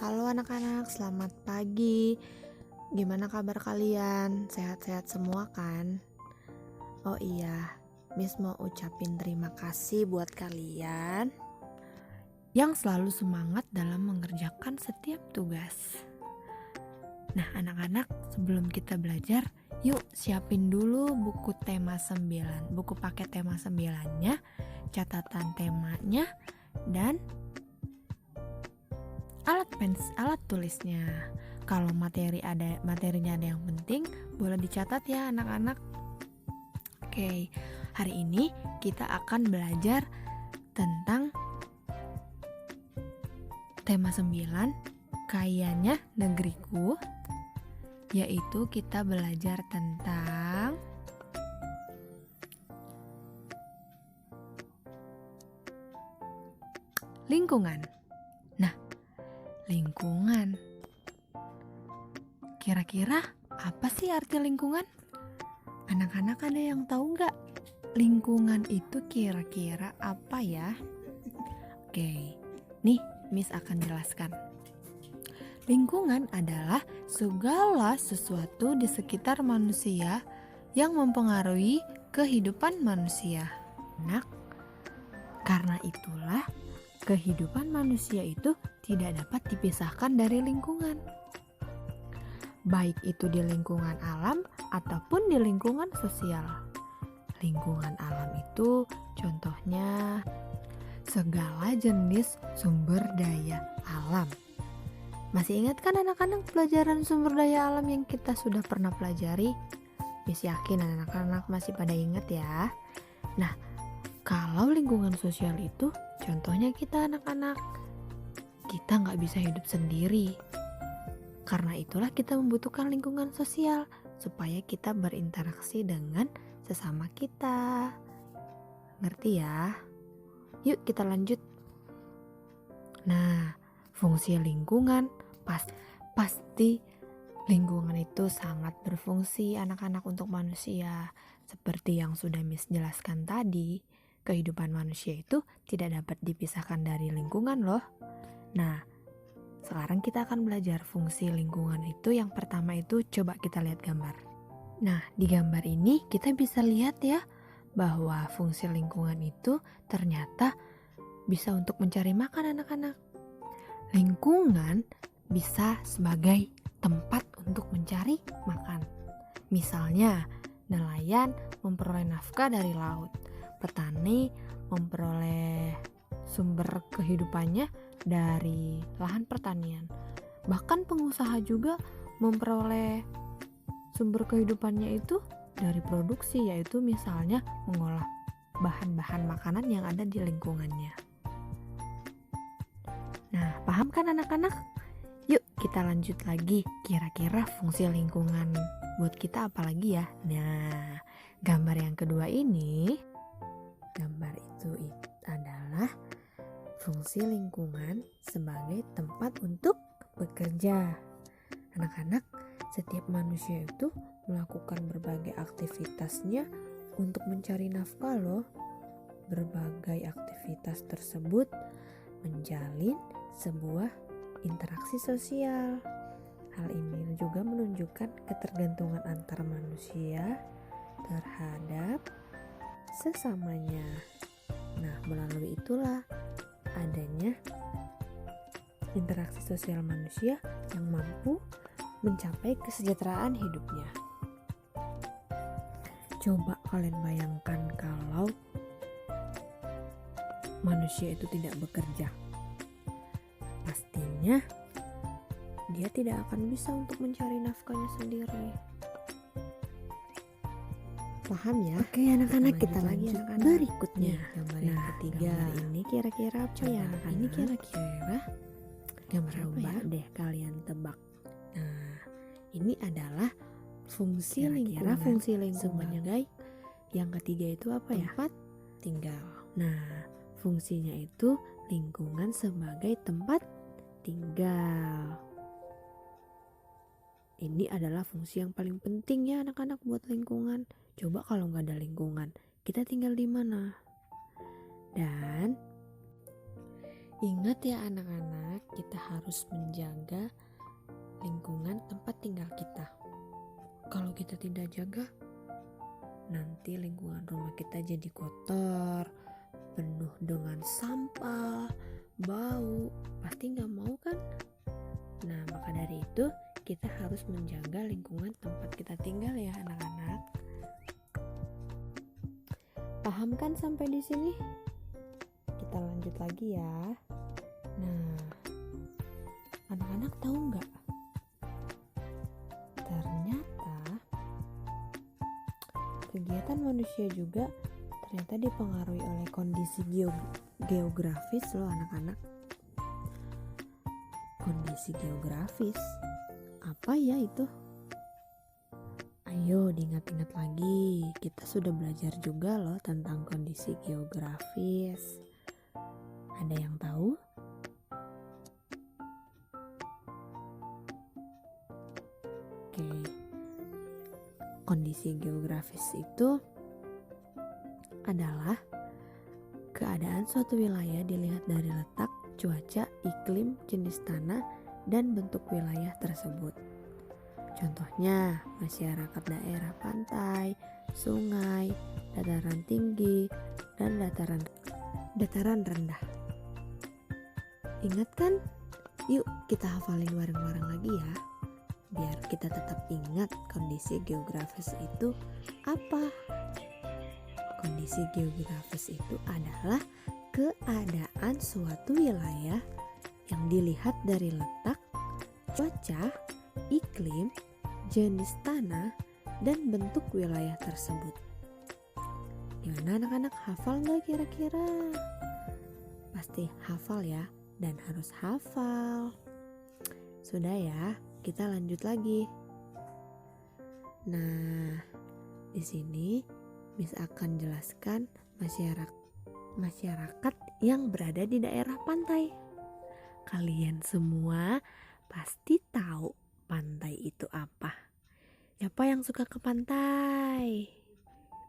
Halo anak-anak, selamat pagi. Gimana kabar kalian? Sehat-sehat semua kan? Oh iya, Miss mau ucapin terima kasih buat kalian yang selalu semangat dalam mengerjakan setiap tugas. Nah anak-anak, sebelum kita belajar, yuk siapin dulu buku tema 9, buku paket tema 9-nya, catatan temanya, dan alat tulisnya. Kalau materinya ada yang penting, boleh dicatat ya anak-anak. Oke, hari ini kita akan belajar tentang tema 9, kayaknya negeriku, yaitu kita belajar tentang lingkungan. Nah, lingkungan. Kira-kira apa sih arti lingkungan? Anak-anak ada yang tahu nggak? Lingkungan itu kira-kira apa ya? Oke, nih Miss akan jelaskan. Lingkungan adalah segala sesuatu di sekitar manusia yang mempengaruhi kehidupan manusia. Nah, karena itulah kehidupan manusia itu tidak dapat dipisahkan dari lingkungan. Baik itu di lingkungan alam ataupun di lingkungan sosial. Lingkungan alam itu contohnya segala jenis sumber daya alam. Masih ingat kan anak-anak pelajaran sumber daya alam yang kita sudah pernah pelajari? Miss yakin anak-anak masih pada ingat ya. Nah, kalau lingkungan sosial itu contohnya kita anak-anak. Kita nggak bisa hidup sendiri. Karena itulah kita membutuhkan lingkungan sosial supaya kita berinteraksi dengan sesama kita. Ngerti ya? Yuk kita lanjut. Nah, fungsi lingkungan pasti lingkungan itu sangat berfungsi anak-anak untuk manusia. Seperti yang sudah Miss jelaskan tadi, kehidupan manusia itu tidak dapat dipisahkan dari lingkungan loh. Nah, sekarang kita akan belajar fungsi lingkungan itu. Yang pertama itu coba kita lihat gambar. Nah, di gambar ini kita bisa lihat ya bahwa fungsi lingkungan itu ternyata bisa untuk mencari makan anak-anak. Lingkungan bisa sebagai tempat untuk mencari makan. Misalnya, nelayan memperoleh nafkah dari laut. Petani memperoleh sumber kehidupannya dari lahan pertanian. Bahkan pengusaha juga memperoleh sumber kehidupannya itu dari produksi, yaitu misalnya mengolah bahan-bahan makanan yang ada di lingkungannya. Nah, paham kan anak-anak? Yuk kita lanjut lagi. Kira-kira fungsi lingkungan buat kita apa lagi ya? Nah, gambar yang kedua ini, gambar itu adalah fungsi lingkungan sebagai tempat untuk bekerja. Anak-anak, setiap manusia itu melakukan berbagai aktivitasnya untuk mencari nafkah loh. Berbagai aktivitas tersebut menjalin sebuah interaksi sosial. Hal ini juga menunjukkan ketergantungan antar manusia terhadap sesamanya. Nah, melalui itulah adanya interaksi sosial manusia yang mampu mencapai kesejahteraan hidupnya. Coba kalian bayangkan kalau manusia itu tidak bekerja. Pastinya dia tidak akan bisa untuk mencari nafkahnya sendiri. Paham ya? Oke anak-anak, kita lanjut berikutnya. Gambar yang ketiga. Gambar ini kira-kira apa ya anak-anak? Ini kira-kira gambar apa ya? Deh kalian tebak. Nah, ini adalah fungsi lingkungan. Fungsi lingkungan sebagai yang ketiga itu apa ya? Tempat tinggal. Nah, fungsinya itu lingkungan sebagai tempat tinggal. Ini adalah fungsi yang paling penting ya anak-anak buat lingkungan. Coba kalau nggak ada lingkungan, kita tinggal di mana? Dan ingat ya anak-anak, kita harus menjaga lingkungan tempat tinggal kita. Kalau kita tidak jaga, nanti lingkungan rumah kita jadi kotor, penuh dengan sampah, bau, pasti nggak mau kan? Nah, maka dari itu kita harus menjaga lingkungan tempat kita tinggal ya anak-anak. Paham kan sampai di sini? Kita lanjut lagi ya. Nah, anak-anak tahu nggak? Ternyata kegiatan manusia juga ternyata dipengaruhi oleh kondisi geografis loh anak-anak. Kondisi geografis, apa ya itu? Ayo diingat-ingat lagi, kita sudah belajar juga loh tentang kondisi geografis. Ada yang tahu? Oke, kondisi geografis itu adalah keadaan suatu wilayah dilihat dari letak, cuaca, iklim, jenis tanah, dan bentuk wilayah tersebut. Contohnya, masyarakat daerah pantai, sungai, dataran tinggi, dan dataran rendah. Ingat kan? Yuk kita hafalin bareng-bareng lagi ya, biar kita tetap ingat kondisi geografis itu apa. Kondisi geografis itu adalah keadaan suatu wilayah yang dilihat dari letak, cuaca, iklim, jenis tanah, dan bentuk wilayah tersebut. Gimana anak-anak, hafal gak kira-kira? Pasti hafal ya, dan harus hafal. Sudah ya, kita lanjut lagi. Nah, di sini Miss akan jelaskan masyarakat yang berada di daerah pantai. Kalian semua pasti tahu pantai itu apa. Siapa yang suka ke pantai?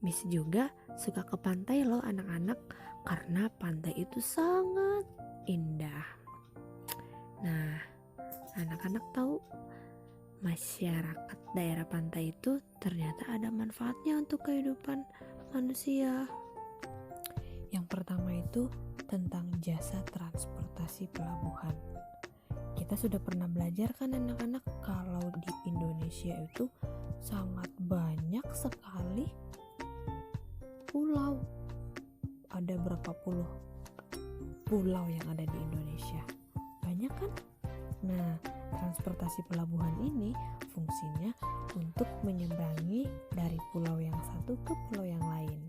Miss juga suka ke pantai loh anak-anak, karena pantai itu sangat indah. Nah, anak-anak tahu masyarakat daerah pantai itu ternyata ada manfaatnya untuk kehidupan manusia. Yang pertama itu tentang jasa transportasi pelabuhan. Kita sudah pernah belajar kan anak-anak, kalau di Indonesia itu sangat banyak sekali pulau. Ada berapa puluh pulau yang ada di Indonesia? Banyak kan? Nah, transportasi pelabuhan ini fungsinya untuk menyeberangi dari pulau yang satu ke pulau yang lain.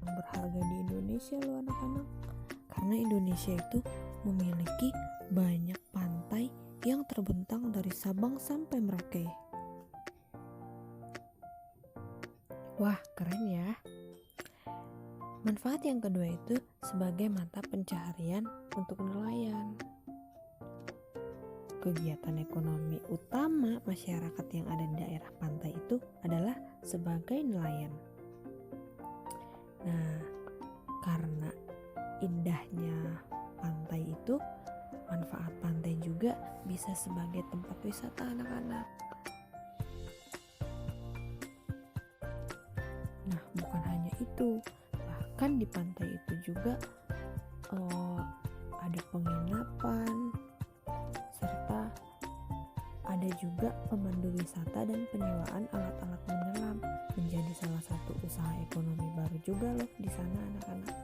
Yang berharga di Indonesia loh anak-anak, karena Indonesia itu memiliki banyak pantai yang terbentang dari Sabang sampai Merauke. Wah, keren ya. Manfaat yang kedua itu sebagai mata pencaharian untuk nelayan. Kegiatan ekonomi utama masyarakat yang ada di daerah pantai itu adalah sebagai nelayan. Nah, karena indahnya pantai itu, manfaat pantai juga bisa sebagai tempat wisata anak-anak. Nah, bukan hanya itu, bahkan di pantai itu juga ada penginapan, serta ada juga pemandu wisata dan penyewaan alat-alat menyelam, menjadi salah satu usaha ekonomi baru juga loh di sana anak-anak.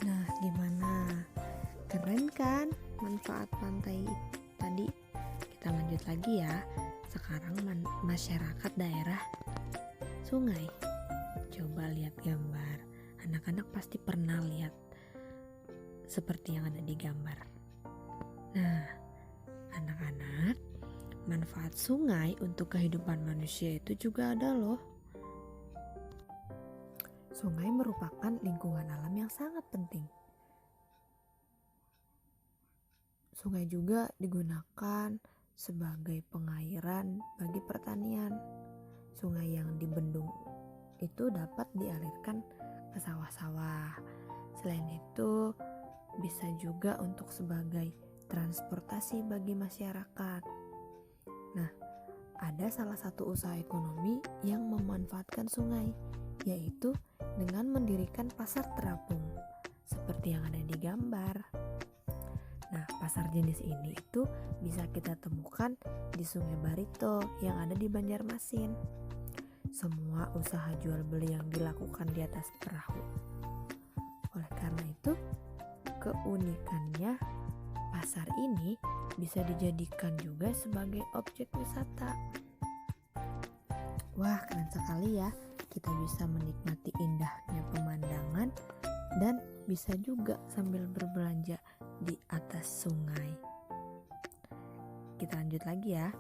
Nah, gimana? Keren kan manfaat pantai tadi? Kita lanjut lagi ya. Sekarang masyarakat daerah sungai. Coba lihat gambar. Anak-anak pasti pernah lihat seperti yang ada di gambar. Nah, anak-anak, manfaat sungai untuk kehidupan manusia itu juga ada loh. Sungai merupakan lingkungan alam yang sangat penting. Sungai juga digunakan sebagai pengairan bagi pertanian. Sungai yang dibendung itu dapat dialirkan ke sawah-sawah. Selain itu, bisa juga untuk sebagai transportasi bagi masyarakat. Nah, ada salah satu usaha ekonomi yang memanfaatkan sungai, yaitu dengan mendirikan pasar terapung, seperti yang ada di gambar. Nah, pasar jenis ini itu bisa kita temukan di Sungai Barito yang ada di Banjarmasin. Semua usaha jual beli yang dilakukan di atas perahu. Oleh karena itu, keunikannya pasar ini bisa dijadikan juga sebagai objek wisata. Wah, keren sekali ya. Kita bisa menikmati indahnya pemandangan dan bisa juga sambil berbelanja di atas sungai. Kita lanjut lagi ya.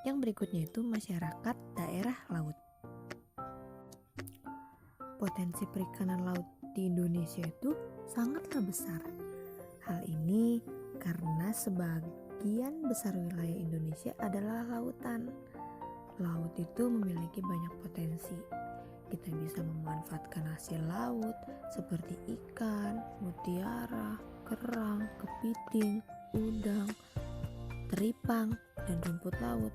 Yang berikutnya itu masyarakat daerah laut. Potensi perikanan laut di Indonesia itu sangatlah besar. Hal ini karena sebagian besar wilayah Indonesia adalah lautan. Laut itu memiliki banyak potensi. Kita bisa memanfaatkan hasil laut seperti ikan, mutiara, kerang, kepiting, udang, teripang, dan rumput laut.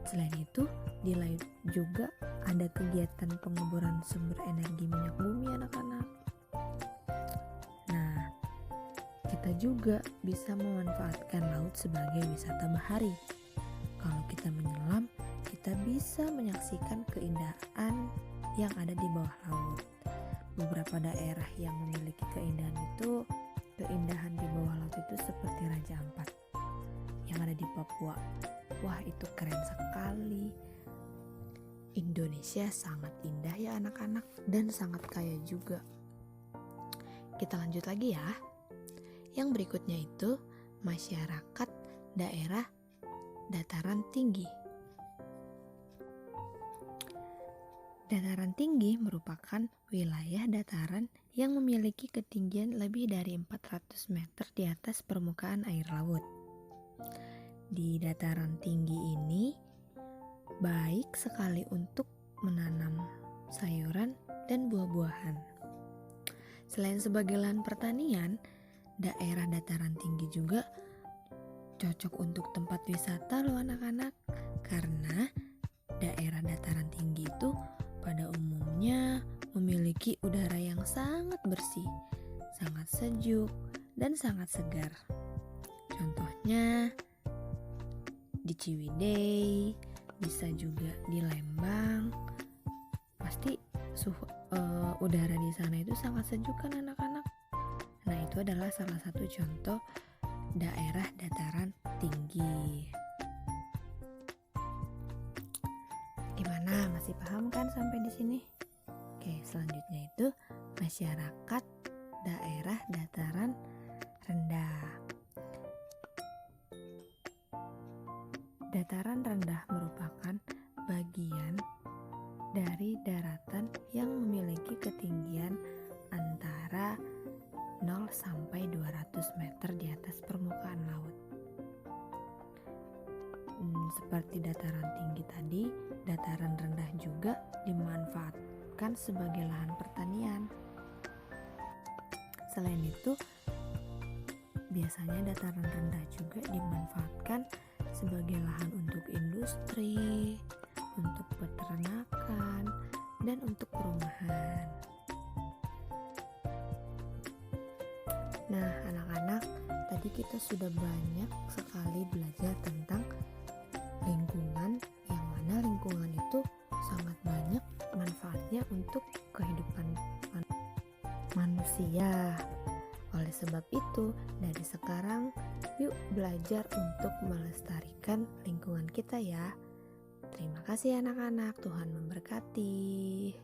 Selain itu, di laut juga ada kegiatan pengeboran sumber energi minyak bumi anak-anak. Nah, kita juga bisa memanfaatkan laut sebagai wisata bahari. Kalau kita menyelam, kita bisa menyaksikan keindahan yang ada di bawah laut. Beberapa daerah yang memiliki keindahan di bawah laut itu seperti Raja Ampat yang ada di Papua. Wah, itu keren sekali. Indonesia sangat indah ya anak-anak, dan sangat kaya juga. Kita lanjut lagi ya. Yang berikutnya itu masyarakat daerah dataran tinggi. Dataran tinggi merupakan wilayah dataran yang memiliki ketinggian lebih dari 400 meter di atas permukaan air laut. Di dataran tinggi ini baik sekali untuk menanam sayuran dan buah-buahan. Selain sebagai lahan pertanian, daerah dataran tinggi juga cocok untuk tempat wisata loh anak-anak, karena daerah dataran tinggi itu pada umumnya memiliki udara yang sangat bersih, sangat sejuk, dan sangat segar. Contohnya di Ciwidey, bisa juga di Lembang. Pasti udara di sana itu sangat sejuk kan anak-anak. Nah, itu adalah salah satu contoh daerah dataran tinggi. Gimana, masih paham kan sampai di sini? Oke, selanjutnya itu masyarakat daerah dataran rendah. Dataran rendah merupakan bagian dari daratan yang memiliki ketinggian antara 0 sampai 200 meter di atas permukaan laut. Seperti dataran tinggi tadi, dataran rendah juga dimanfaatkan sebagai lahan pertanian. Selain itu, biasanya dataran rendah juga dimanfaatkan sebagai lahan untuk industri, untuk peternakan, dan untuk perumahan. Nah, anak-anak, tadi kita sudah banyak sekali belajar tentang lingkungan, yang mana lingkungan itu sangat banyak manfaatnya untuk kehidupan manusia. Oleh sebab itu, dari sekarang yuk belajar untuk melestarikan lingkungan kita ya. Terima kasih anak-anak, Tuhan memberkati.